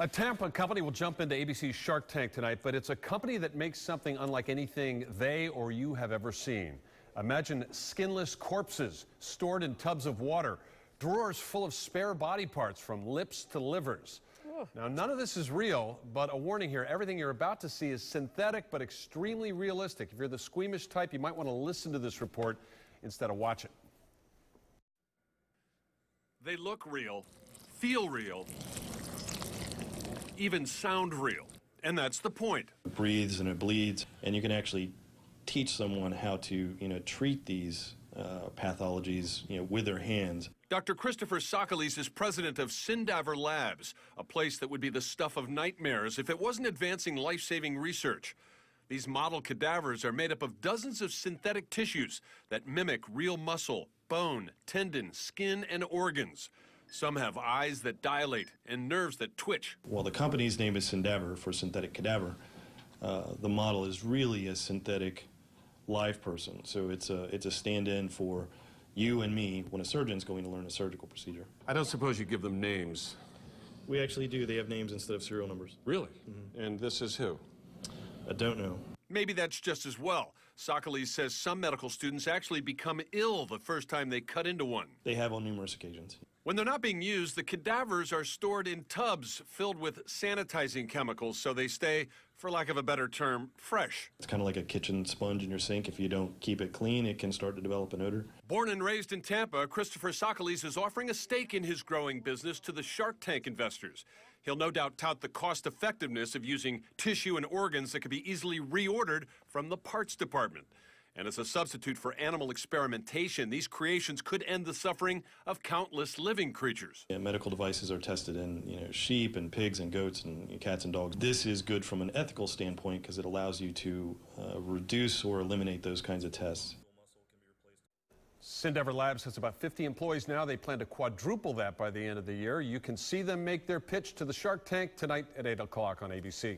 A Tampa company will jump into ABC's Shark Tank tonight, but it's a company that makes something unlike anything they or you have ever seen. Imagine skinless corpses stored in tubs of water, drawers full of spare body parts from lips to livers. Now, none of this is real, but a warning here, everything you're about to see is synthetic but extremely realistic. If you're the squeamish type, you might want to listen to this report instead of watch it. They look real, feel real, even sound real. And that's the point. It breathes and it bleeds, and you can actually teach someone how to, treat these pathologies, with their hands. Dr. Christopher Sakalis is president of Cadaver Labs, a place that would be the stuff of nightmares if it wasn't advancing life-saving research. These model cadavers are made up of dozens of synthetic tissues that mimic real muscle, bone, tendon, skin, and organs. Some have eyes that dilate and nerves that twitch. Well, the company's name is Cadaver for synthetic cadaver. The model is really a synthetic live person, so it's a stand-in for you and me when a surgeon's going to learn a surgical procedure. I don't suppose you give them names. We actually do. They have names instead of serial numbers. Really? And this is who? I don't know. Maybe that's just as well. Sakalis says some medical students actually become ill the first time they cut into one. They have on numerous occasions. When they're not being used, the cadavers are stored in tubs filled with sanitizing chemicals so they stay, for lack of a better term, fresh. It's kind of like a kitchen sponge in your sink. If you don't keep it clean, it can start to develop an odor. Born and raised in Tampa, Christopher Sakalis is offering a stake in his growing business to the Shark Tank investors. He'll no doubt tout the cost-effectiveness of using tissue and organs that can be easily reordered from the parts department. And as a substitute for animal experimentation, these creations could end the suffering of countless living creatures. Yeah, medical devices are tested in sheep and pigs and goats and cats and dogs. This is good from an ethical standpoint because it allows you to reduce or eliminate those kinds of tests. Cadaver Labs has about 50 employees now. They plan to quadruple that by the end of the year. You can see them make their pitch to the Shark Tank tonight at 8 o'clock on ABC.